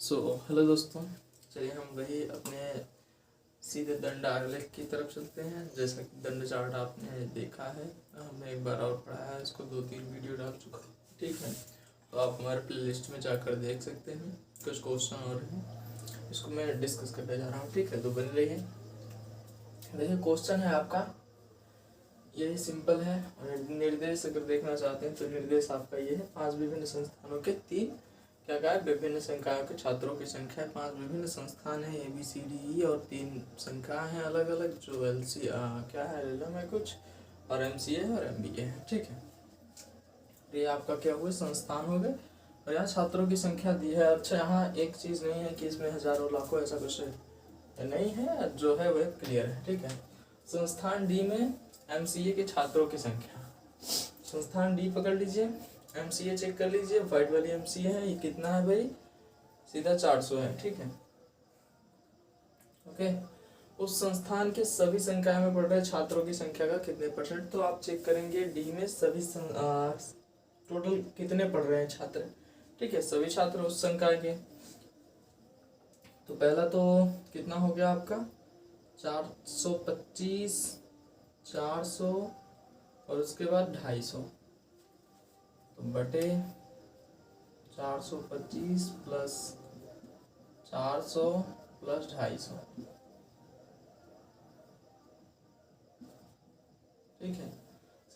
Hello दोस्तों, चलिए हम वही अपने सीधे दंड आरेख की तरफ चलते हैं। जैसा कि दंड चार्ट आपने देखा है, हमने एक बार और पढ़ा है, इसको 2-3 वीडियो डाल चुका है। ठीक है, तो आप हमारे प्लेलिस्ट में जाकर देख सकते हैं। कुछ क्वेश्चन और हैं, इसको मैं डिस्कस करने जा रहा हूँ। ठीक है, तो बन रही है। देखिए, क्वेश्चन है आपका, यही सिंपल है। और निर्देश अगर देखना चाहते हैं तो निर्देश आपका ये है, 5 विभिन्न संस्थानों के 3 क्या कहा है, विभिन्न संकायों के छात्रों की संख्या। 5 विभिन्न संस्थान है, ABCDE, और 3 संख्या है अलग अलग, जो क्या है, LLM है कुछ, और MCA और MBA है। ठीक है, ये आपका क्या हुआ, संस्थान हो गए। और यहाँ छात्रों की संख्या दी है। अच्छा, यहाँ एक चीज़ नहीं है कि इसमें हजारों लाखों ऐसा कुछ नहीं है, जो है वह क्लियर है। ठीक है, संस्थान डी में MCA के छात्रों की संख्या, संस्थान डी पकड़ लीजिए, MCA चेक कर लीजिए, वाइट वाली MCA है, ये कितना है भाई, सीधा 400 है। ठीक है, ओके। उस संस्थान के सभी संकाय में पढ़ रहे छात्रों की संख्या का कितने %, तो आप चेक करेंगे डी में सभी टोटल कितने पढ़ रहे हैं छात्र। ठीक है, सभी छात्र उस संकाय के। तो पहला तो कितना हो गया आपका, 425, 400, और उसके बाद 250, तो बटे 425 प्लस 400 प्लस 250। ठीक है,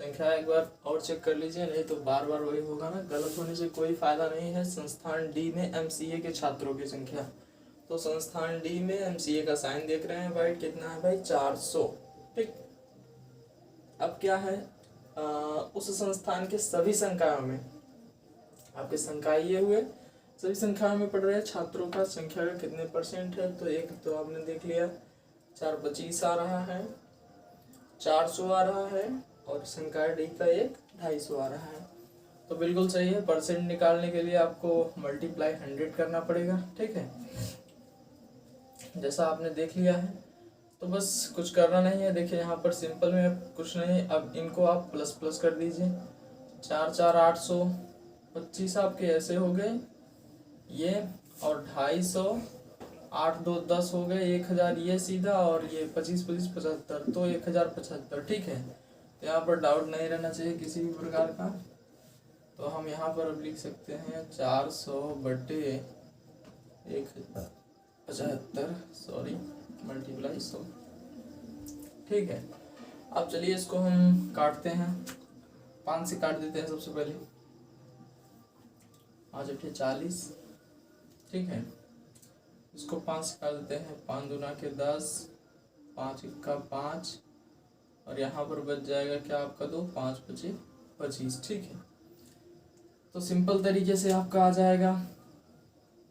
संख्या एक बार और चेक कर लीजिए, नहीं तो बार बार वही होगा ना, गलत होने से कोई फायदा नहीं है। संस्थान डी में MCA के छात्रों की संख्या, तो संस्थान डी में MCA का साइन देख रहे हैं वाइट, कितना है भाई, 400। ठीक, अब क्या है, उस संस्थान के सभी संकायों में, आपके संकाय ये हुए, सभी संख्याओं में पढ़ रहे छात्रों का संख्या का कितने % है। तो एक तो आपने देख लिया, 425 आ रहा है, 400 आ रहा है, और संकाय डी का एक 250 आ रहा है। तो बिल्कुल सही है। % निकालने के लिए आपको मल्टीप्लाई 100 करना पड़ेगा। ठीक है, जैसा आपने देख लिया है, तो बस कुछ करना नहीं है। देखिए यहाँ पर सिंपल में कुछ नहीं, अब इनको आप प्लस प्लस कर दीजिए। 4 4 825 आपके ऐसे हो गए ये, और 250, 8 2 10 हो गए, 1000 ये सीधा, और ये 25 25 75, तो 1075। ठीक है, तो यहाँ पर डाउट नहीं रहना चाहिए किसी भी प्रकार का। तो हम यहाँ पर अब लिख सकते हैं 400 बटे 1075, सॉरी, मल्टीप्लाई 100। ठीक है, अब चलिए इसको हम काटते हैं। 5 से काट देते हैं सबसे पहले, 5 8 40। ठीक है, इसको 5 से काट देते हैं, 5 दूना के 10, 5 1 5, और यहाँ पर बच जाएगा क्या आपका, 2 5 5 25। ठीक है, तो सिंपल तरीके से आपका आ जाएगा।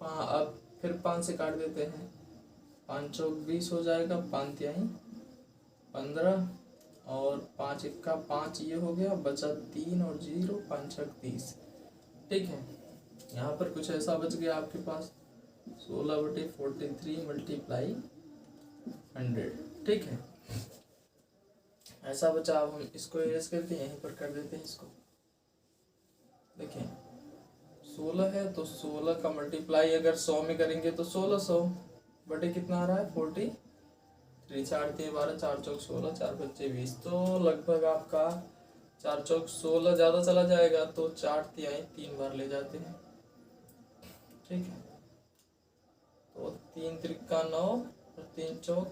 अब फिर 5 से काट देते हैं, 5 चौक 20 हो जाएगा, 5 तिहाई 15, और 5 1 5, ये हो गया, बचा 3 और 0, 5 6 30। ठीक है, यहाँ पर कुछ ऐसा बच गया आपके पास, 16 बटे 43 मल्टीप्लाई 100। ठीक है, ऐसा बचा। अब हम इसको इरेज करके यहीं पर कर देते हैं इसको। देखिए 16 है, तो 16 का मल्टीप्लाई अगर 100 में करेंगे तो 1600 बटे कितना आ रहा है, 43, 4 3 12, 4 चौक 16, 4 बच्चे 20, तो लगभग आपका 4 चौक 16 ज़्यादा चला जाएगा, तो 4 तिहाई 3 बार ले जाते हैं। ठीक है, तो 3 त्रिका 9 और 3 चौक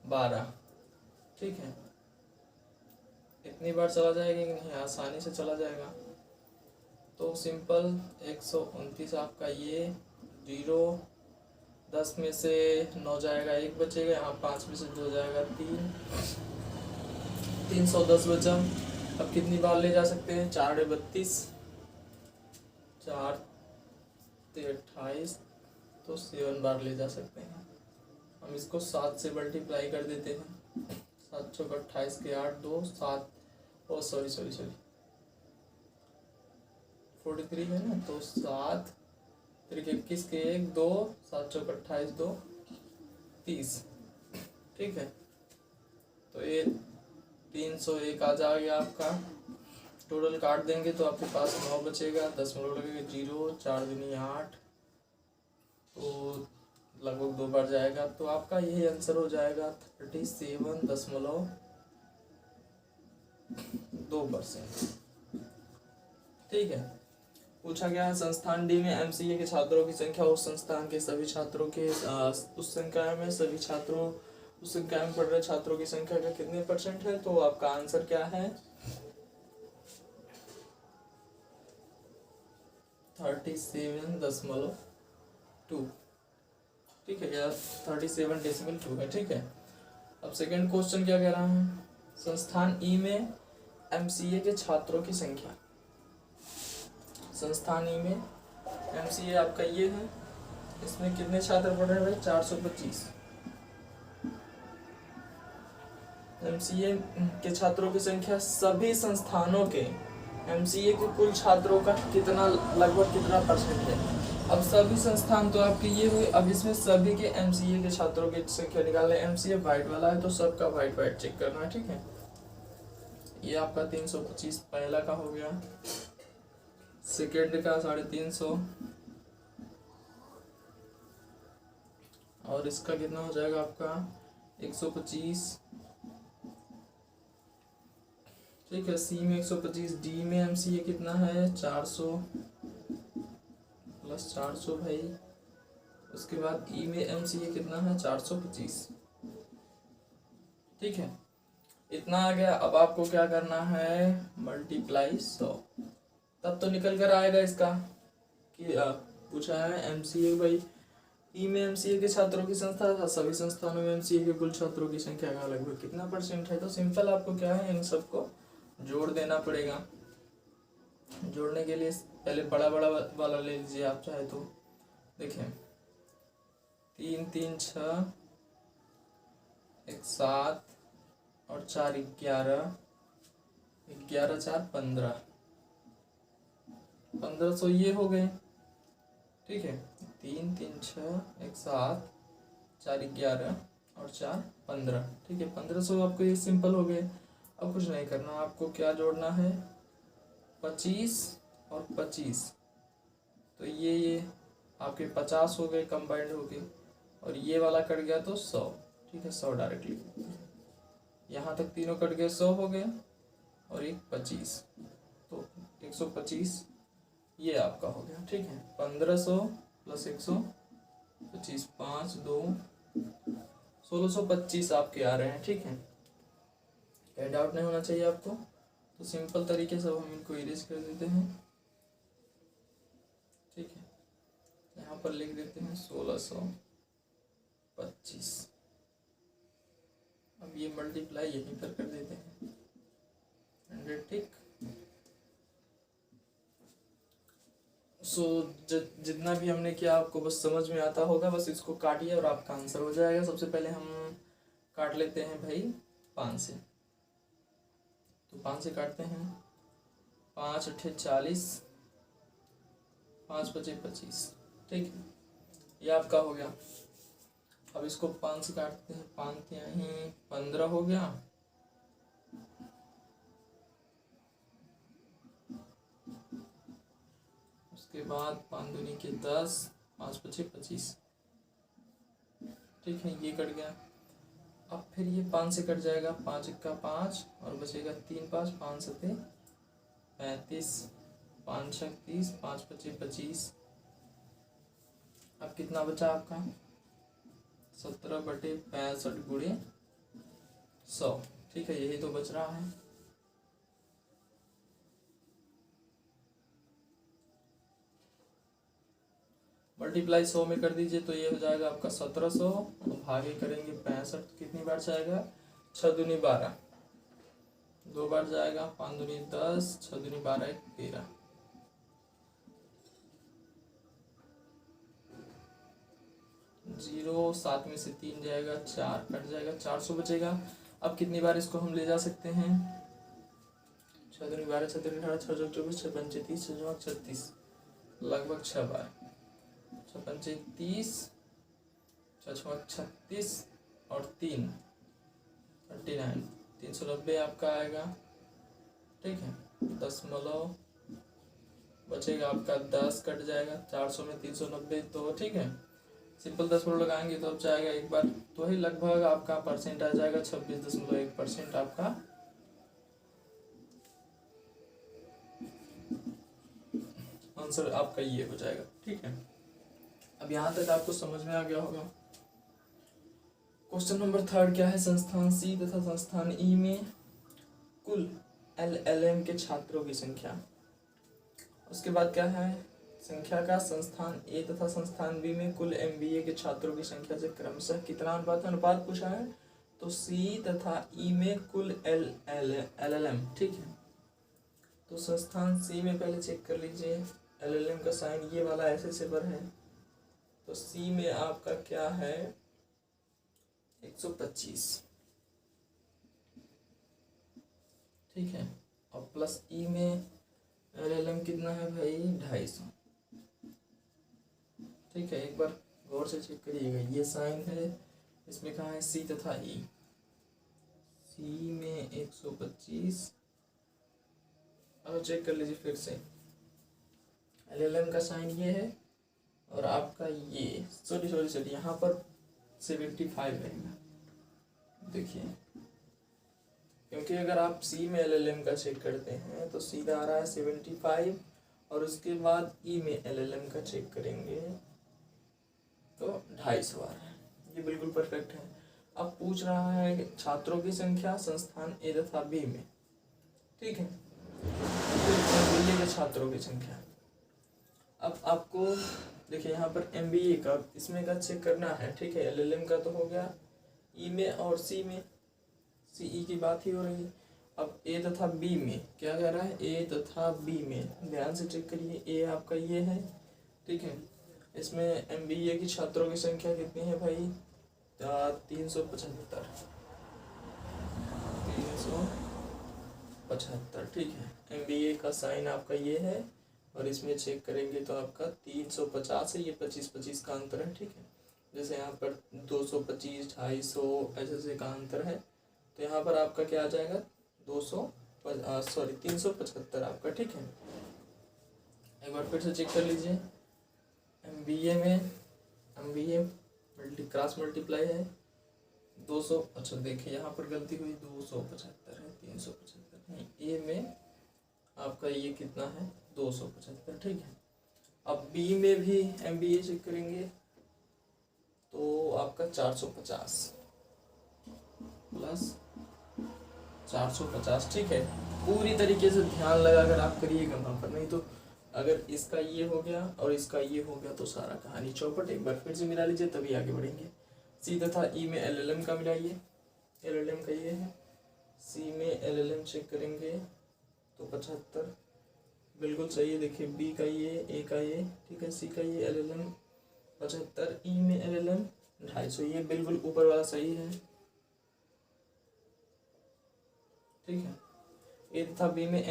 12। ठीक है, इतनी बार चला जाएगा कि नहीं, आसानी से चला जाएगा। तो सिंपल 129 आपका ये 0, 10 में से 9 जाएगा, 1 बचेगा, यहाँ 5 में से 2 जाएगा, 3, 310 बचा। अब कितनी बार ले जा सकते हैं, 4 32, 4 28, तो 7 बार ले जा सकते हैं। हम इसको 7 से मल्टीप्लाई कर देते हैं, 7 चौक 28 के 8, 2 7, ओ सॉरी 43 है ना, तो 7 3 21 के 1 2, 7 चौक 28, 2 30। ठीक है, तो ये 301 आ जाएगा आपका। टोटल काट देंगे तो आपके पास 9 बचेगा, 10 में लगेगा 0, 4 दूनी 8, लगभग 2 बार जाएगा, तो आपका यही आंसर हो जाएगा 37.2%। ठीक है। पूछा गया है संस्थान डी में एमसीए के छात्रों की संख्या उस संस्थान के सभी छात्रों के उस संख्या में सभी छात्रों उस संख्या में पढ़ रहे छात्रों की संख्या का कितने % है, तो आपका आंसर क्या है 37.2। ठीक है, या 37.2 है। ठीक है। अब सेकंड क्वेश्चन क्या कह रहा है, संस्थान ई में एमसीए के छात्रों की संख्या। संस्थान ई में एमसीए आपका ये है, इसमें कितने छात्र पढ़ रहे हैं भाई 425। एमसीए के छात्रों की संख्या सभी संस्थानों के एमसीए के कुल छात्रों का कितना लगभग कितना % है। अब सभी संस्थान तो आपके ये हुए, अब इसमें सभी के एमसीए के छात्रों की संख्या निकालना है। एमसीए वाइट वाला है तो सबका वाइट चेक करना है। ठीक है, ये आपका 325 पहला का हो गया, सेकेंड का 350, और इसका कितना हो जाएगा आपका 125। ठीक है, सी में 125, डी में एमसीए कितना है 400 प्लस 400 भाई। उसके बाद ई में एमसीए कितना है 425। ठीक है, इतना आ गया। अब आपको क्या करना है, मल्टीप्लाई 100, तब तो निकल कर आएगा इसका कि पूछा है एमसीए भाई ई में एमसीए के छात्रों की संख्या था, सभी संस्थानों में एमसीए के कुल छात्रों की संख्या का लगभग कितना % है। तो सिंपल आपको क्या है, इन सबको जोड़ देना पड़ेगा। जोड़ने के लिए पहले बड़ा वाला ले लीजिए आप चाहे तो। देखें 3 3 6 1 7 और 4 11 11 4 15 1500 ये हो गए। ठीक है, 3 3 6 1 7 4 11 और 4 15। ठीक है, 1500 आपको ये सिंपल हो गए। अब कुछ नहीं करना, आपको क्या जोड़ना है 25 और 25, तो ये आपके 50 हो गए कंबाइंड हो गए, और ये वाला कट गया तो 100। ठीक है, 100 डायरेक्टली यहाँ तक तीनों कट गए, 100 हो गए और एक 25, तो 125 ये आपका हो गया। ठीक है, 1500 प्लस 125 5 2 1625 आपके आ रहे हैं। ठीक है, क्या डाउट नहीं होना चाहिए आपको। तो सिंपल तरीके से हम इनको इरेज कर देते हैं। ठीक है, यहाँ पर लिख देते हैं 1625। अब ये मल्टीप्लाई यहीं पर कर देते हैं 100। ठीक, जितना भी हमने किया आपको बस समझ में आता होगा, बस इसको काटिए और आपका आंसर हो जाएगा। सबसे पहले हम काट लेते हैं भाई 5 से, तो 5 से काटते हैं, 5 8 40 5 5 25। ठीक है, ये आपका हो गया। अब इसको 5 से काटते हैं, 5 यहीं 15 हो गया, उसके बाद 5 दूनी के 10 5 5 25। ठीक है, ये कट गया। अब फिर ये 5 से कट जाएगा, 5 1 5 और बचेगा 3 5 5 7 35 5 6 30 5 5 25। अब कितना बचा आपका 17/65 गुणे 100। ठीक है, यही तो बच रहा है। मल्टीप्लाई 100 में कर दीजिए तो ये हो जाएगा आपका 1700, भागे करेंगे 65, कितनी बार जाएगा 6 दूनी 12, 2 बार जाएगा, 5 दूनी 10 6 दूनी 12 13, 0 7 में से 3 जाएगा, 4 कट जाएगा, 400 बचेगा। अब कितनी बार इसको हम ले जा सकते हैं 6 दूनी 12 6 दूनी 18 6 चौक 24 6 पंचे 30 6 चौक 36, लगभग 6 बार, 6 पंचे 30 6 छः 36 और 3 39 390 आपका आएगा। ठीक है, 10 बचेगा आपका 10 कट जाएगा, 400 में 390, तो ठीक है सिंपल 10 पर लगाएंगे तो अब जाएगा एक बार, तो वही लगभग आपका परसेंट आ जाएगा 26.1% आपका आंसर आपका ये हो जाएगा। ठीक है, अब यहाँ तक आपको समझ में आ गया होगा। क्वेश्चन नंबर 3 क्या है, संस्थान सी तथा संस्थान ई में कुल LLM के छात्रों की संख्या। उसके बाद क्या है, संख्या का संस्थान ए तथा संस्थान बी में कुल MBA के छात्रों की संख्या से क्रमशः कितना अनुपात पूछा है, तो सी तथा ई में कुल LLM। ठीक है, तो संस्थान सी में पहले चेक कर लीजिए, LLM का साइन ये वाला ऐसे से पर है, तो सी में आपका क्या है 125। ठीक है, और प्लस ई में LLM कितना है भाई 250। ठीक है, एक बार गौर से चेक करिएगा, ये साइन है, इसमें कहाँ है सी तथा ई, सी में 125। अब चेक कर लीजिए फिर से, LLM का साइन ये है और आपका ये सॉरी यहाँ पर 75 रहेगा। देखिए, क्योंकि अगर आप सी में LLM का चेक करते हैं तो सीधा आ रहा है 75, और उसके बाद ई में LLM का चेक करेंगे तो 250 आ रहा है, ये बिल्कुल परफेक्ट है। अब पूछ रहा है छात्रों की संख्या संस्थान ए तथा बी में। ठीक है, MBA के छात्रों की संख्या। अब आपको देखिए यहाँ पर MBA का इसमें का चेक करना है। ठीक है, LLM का तो हो गया ई में और सी में, CE की बात ही हो रही है। अब ए तथा बी में क्या कह रहा है, ए तथा बी में ध्यान से चेक करिए, ए आपका ये है। ठीक है, इसमें MBA की छात्रों की संख्या कितनी है भाई 375। 375। ठीक है, MBA का साइन आपका ये है और इसमें चेक करेंगे तो आपका 350 है, ये 25-25 का अंतर है। ठीक है, जैसे यहाँ पर 225, 250 ऐसे का अंतर है, तो यहाँ पर आपका क्या आ जाएगा 375 आपका। ठीक है, एक बार फिर से चेक कर लीजिए, MBA में क्रॉस मल्टीप्लाई है 200। अच्छा देखिए यहाँ पर गलती हुई, 275 है, 375 नहीं, ए में आपका ये कितना है 275। ठीक है, अब बी में भी MBA चेक करेंगे तो आपका 450 प्लस 450। ठीक है, पूरी तरीके से ध्यान लगा कर आप करिएगा वहाँ पर, नहीं तो अगर इसका ये हो गया और इसका ये हो गया तो सारा कहानी चौपट। एक बार फिर से मिला लीजिए तभी आगे बढ़ेंगे। सी तथा ई में LLM का मिलाइए, LLM का ये है, सी में LLM चेक करेंगे तो 75 बिल्कुल सही है। देखिए बी का ये, ए का ये, ठीक है, सी का ये LLM 75, ई में LLM 250, ये बिल्कुल ऊपर वाला सही है। ठीक है, ए तथा बी में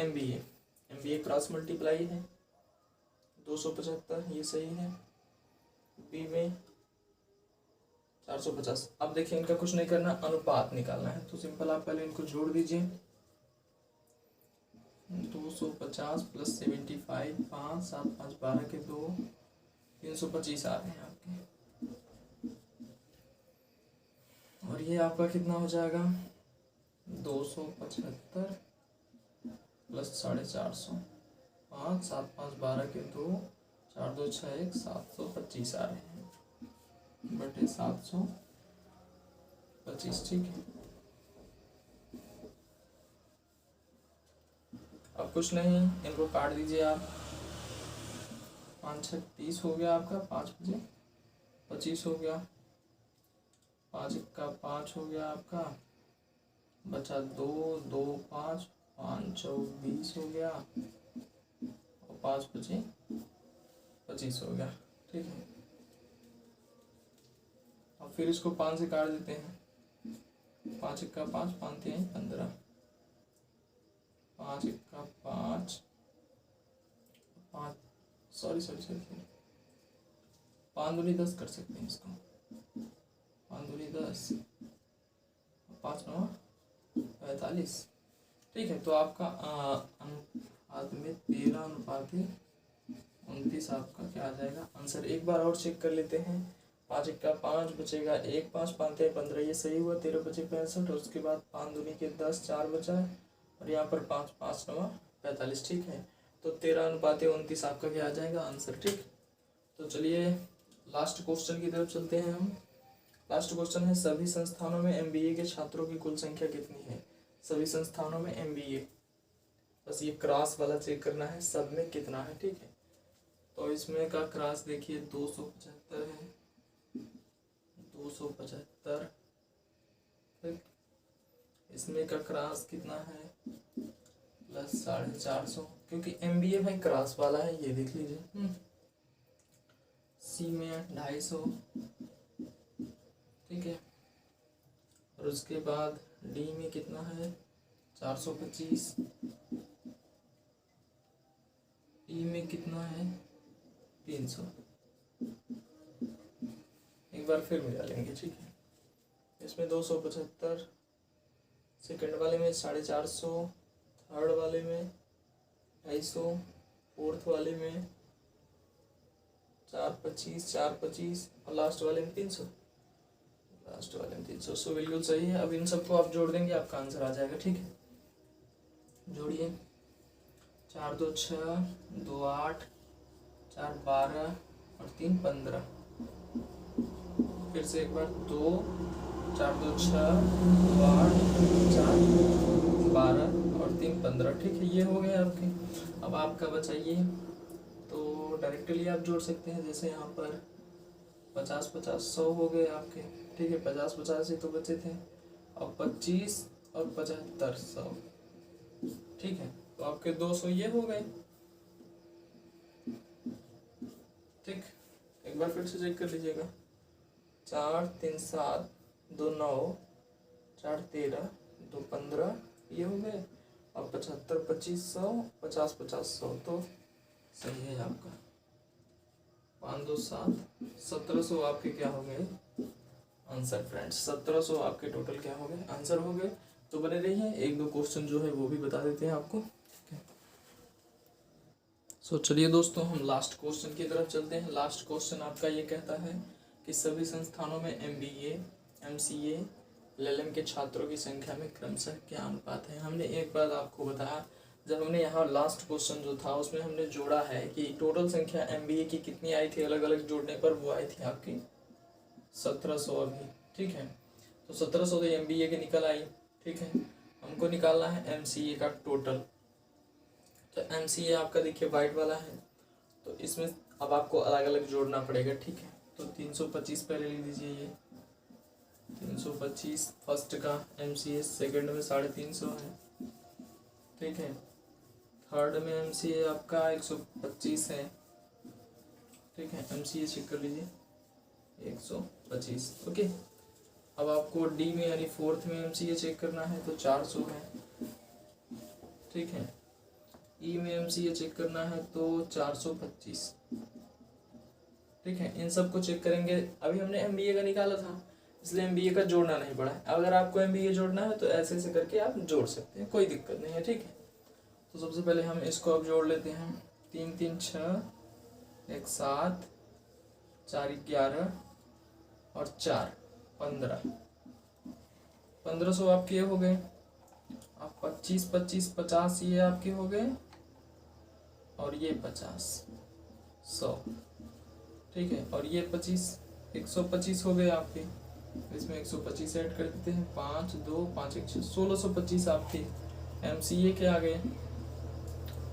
MBA क्रॉस मल्टीप्लाई है 275, ये सही है। बी में 450। अब देखिए इनका कुछ नहीं करना, अनुपात निकालना है, तो सिंपल आप पहले इनको जोड़ दीजिए। 250 प्लस 75, 5 7 5 12 के 2, 325 आ रहे हैं आपके, और ये आपका कितना हो जाएगा 275 प्लस 450, 5 7 5 12 के 2, 4 2 6 1, 725 आ रहे हैं बटे 725। ठीक है, अब कुछ नहीं, इनको काट दीजिए आप, 5 6 30 हो गया आपका, 5 बजे 25 हो गया, 5 1 का 5 हो गया आपका, बचा 2 2 5 5 4 20 हो गया, और 5 बचे 25 हो गया। ठीक है, अब फिर इसको 5 से काट देते हैं, 5 1 का 5, 5 3 15, 5 1 का 5 5 सॉरी 5 दूनी 10 कर सकते हैं इसको, 5 दूनी 10, 5 9 45। ठीक है, तो आपका अनुपात में 13:29 आपका क्या आ जाएगा आंसर। एक बार और चेक कर लेते हैं, 5 इक्का 5 बचेगा 1, 5 5 15, ये सही हुआ। 13 बचे 65, और उसके बाद 5 दूनी के 10, 4 बचा है, और यहाँ पर 5 5 9 45, ठीक है। तो 13:29 आपका क्या आ जाएगा आंसर, ठीक। तो चलिए लास्ट क्वेश्चन की तरफ चलते हैं हम। लास्ट क्वेश्चन है, सभी संस्थानों में एमबीए के छात्रों की कुल संख्या कितनी है। सभी संस्थानों में एमबीए, बस ये क्रॉस वाला चेक करना है, सब में कितना है, ठीक है। तो इसमें का क्रॉस देखिए 275 है, 275, ठीक। इसमें का क्रॉस कितना है प्लस 450, क्योंकि एमबीए भाई क्रॉस वाला है, ये देख लीजिए। सी में 250, ठीक है। और उसके बाद डी में कितना है 425, ई में कितना है 300। एक बार फिर मिला लेंगे, ठीक है। इसमें 275, सेकंड वाले में 450, थर्ड वाले में 250, फोर्थ वाले में 425, 425, और लास्ट वाले में 300, लास्ट वाले में 300। सो बिल्कुल सही है। अब इन सबको आप जोड़ देंगे, आपका आंसर आ जाएगा, ठीक है। जोड़िए, 4 2 6, 2 8, 4 12, और 3 15। फिर से एक बार, 2 4 2 6, 2 8, 4 12, और 3 15, ठीक है। ये हो गए आपके। अब आपका बचा ये, तो डायरेक्टली आप जोड़ सकते हैं। जैसे यहाँ पर 50 50 100 हो गए आपके, ठीक है। 50 50 ही तो बचे थे, और 25 और 75 100, ठीक है। तो आपके 200 ये हो गए, ठीक। एक बार फिर से चेक कर लीजिएगा। 4 3 7, 2 9, 4 13, 2 15, ये हो गए। और 75 25 100, 50 50 100, तो सही है आपका। 5 2 7, 1700 आपके क्या हो गए आंसर फ्रेंड्स। 1700 आपके टोटल क्या हो गए आंसर हो गए। तो बने रहिए, एक दो क्वेश्चन जो है वो भी बता देते हैं आपको, ठीक है। सो चलिए दोस्तों, हम लास्ट क्वेश्चन की तरफ चलते हैं। लास्ट क्वेश्चन आपका ये कहता है कि सभी संस्थानों में एमबीए, एमसीए, एलएलएम के छात्रों की संख्या में क्रमशः क्या अनुपात है। हमने एक बात आपको बताया, जब हमने यहाँ लास्ट क्वेश्चन जो था उसमें हमने जोड़ा है कि टोटल संख्या एमबीए की कितनी आई थी, अलग अलग जोड़ने पर वो आई थी आपकी 1700 अभी, ठीक है। तो 1700 तो एमबीए की निकल आई, ठीक है। हमको निकालना है एमसीए का टोटल। तो एमसीए आपका देखिए वाइट वाला है, तो इसमें अब आपको अलग अलग जोड़ना पड़ेगा, ठीक है। तो 325 पहले ले लीजिए, ये 325 फर्स्ट का एमसीए, सेकंड में 350 है, ठीक है। थर्ड में एमसीए आपका 125 है, ठीक है। एमसीए चेक कर लीजिए 125, ओके। अब आपको डी में यानी फोर्थ में एमसीए चेक करना है, तो 400 है, ठीक है। ई में एमसीए चेक करना है तो 425, ठीक है। इन सब को चेक करेंगे। अभी हमने एमबीए का निकाला था, इसलिए एमबीए का जोड़ना नहीं पड़ा है। अगर आपको एमबीए जोड़ना है तो ऐसे ऐसे करके आप जोड़ सकते हैं, कोई दिक्कत नहीं है, ठीक है। तो सबसे पहले हम इसको अब जोड़ लेते हैं। 3 3 6, 1 7, 4 11, और 4 15, 1500 आपके हो गए। अब 25 25 50 ये आपके हो गए, और ये 50 100, ठीक है। और ये 25 125 हो गए आपके, इसमें 125 ऐड कर देते हैं। 5 2 5 1 6, 1625 आपके एमसीए के आ गए,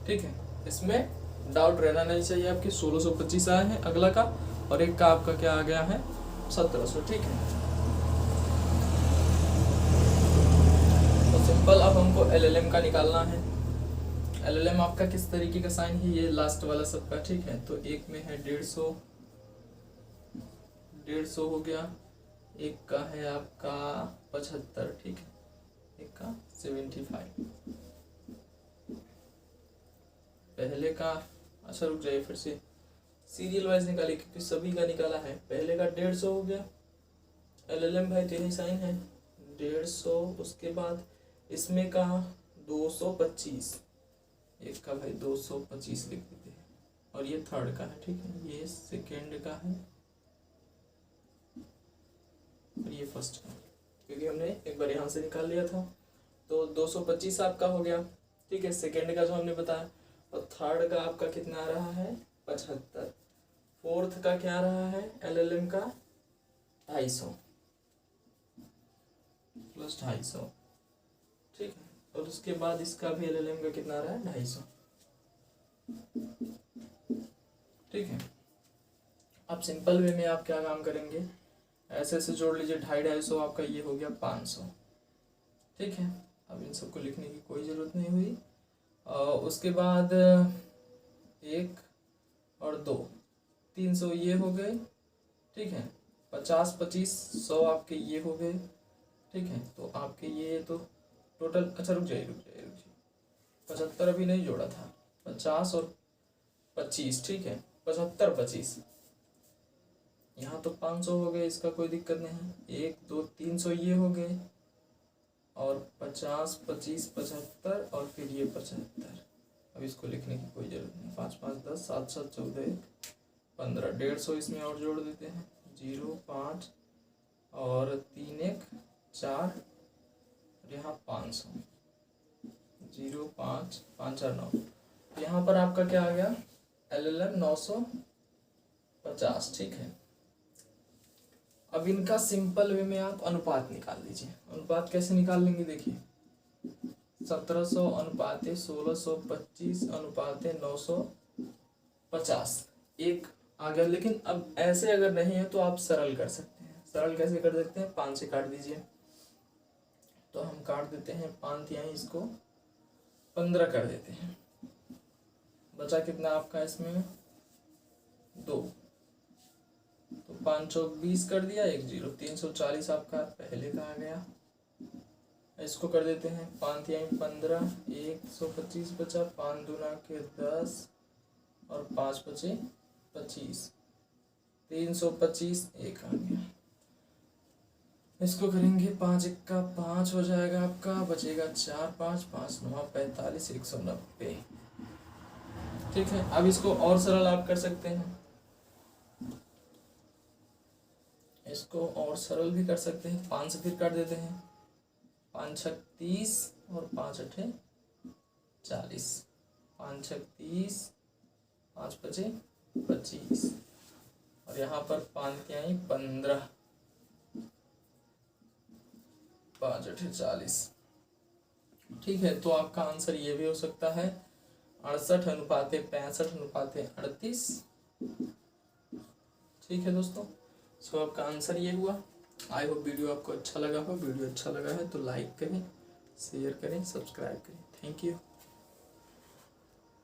ठीक है। इसमें डाउट रहना नहीं चाहिए आपके, 1625 आए हैं अगला का, और एक का आपका क्या आ गया है 1700, ठीक है। तो सिंपल अब हमको एलएलएम का निकालना है। एलएलएम आपका किस तरीके का साइन है, ये लास्ट वाला सबका, ठीक है। तो एक में है 150 हो गया, एक का है आपका 75, ठीक है, एक का 75। पहले का, अच्छा रुक जाइए, फिर से सीरियल वाइज निकालिए क्योंकि सभी का निकाला है। पहले का 150 हो गया, एलएलएम भाई तो यही साइन है 150। उसके बाद इसमें का 225, एक का भाई 225 लिख देते हैं, और ये थर्ड का है, ठीक है। ये सेकेंड का है, ये फर्स्ट का, क्योंकि हमने एक बार यहाँ से निकाल लिया था। तो 225 आपका हो गया, ठीक है, सेकेंड का जो हमने बताया। और थर्ड का आपका कितना आ रहा है, 75। फोर्थ का क्या आ रहा है, LLM का 250 प्लस 250, ठीक है। और उसके बाद इसका भी LLM का कितना आ रहा है, 250, ठीक है। अब सिंपल वे में आप क्या काम करेंगे, ऐसे ऐसे जोड़ लीजिए, 250 आपका ये हो गया 500, ठीक है। अब इन सबको लिखने की कोई ज़रूरत नहीं हुई। उसके बाद 1 और 2, 300 ये हो गए, ठीक है। 50, 25, 100 आपके ये हो गए, ठीक है। तो आपके ये तो टोटल, अच्छा रुक जाइए 75 अभी नहीं जोड़ा था, 50 और 25, ठीक है। 75, 25, यहाँ तो 500 हो गए, इसका कोई दिक्कत नहीं। 1, 2, 300 ये हो गए, और 50, 25, 75 और फिर ये 75। अब इसको लिखने की कोई जरूरत नहीं। 5, 5, 10, 7, 7, 14, 15, 150 इसमें और जोड़ देते हैं। 0, 5 और 3, 1, 4, यहाँ 500, 0, 5, 5, 4, 9। यहाँ पर आपका क्या आ गया, LLM 950, ठीक है। अब इनका सिंपल वे में आप अनुपात निकाल लीजिए। अनुपात कैसे निकाल लेंगे, देखिए 1700 अनुपाते 1625 अनुपाते 950, एक आ गया। लेकिन अब ऐसे अगर नहीं है तो आप सरल कर सकते हैं। सरल कैसे कर सकते हैं, 5 से काट दीजिए। तो हम काट देते हैं 5 यहाँ, इसको 15 कर देते हैं। बचा कितना आपका इसमें, 2। तो 5 चौक 20 कर दिया, 1 0, 340 आपका पहले का आ गया। इसको कर देते हैं 5 यहाँ 15, 125 बचा, 5 दूना के 10 और 5 बचे 25, 325 एक आ गया। इसको करेंगे 5 1 5 हो जाएगा आपका, बचेगा 4 5 5 9 45 190, ठीक है। अब इसको और सरल आप कर सकते हैं, इसको और सरल भी कर सकते हैं। 5 से फिर काट देते हैं, 5 6 30 और 5 8 40, 5 6 30, 5 5 25 और यहाँ पर 5 क्या है 15, 5 8 40, ठीक है। तो आपका आंसर ये भी हो सकता है 68 अनुपाते 65 अनुपाते 38, ठीक है दोस्तों। सो आपका आंसर ये हुआ। आई होप वीडियो आपको अच्छा लगा हो। वीडियो अच्छा लगा है तो लाइक करें, शेयर करें, सब्सक्राइब करें। Thank you.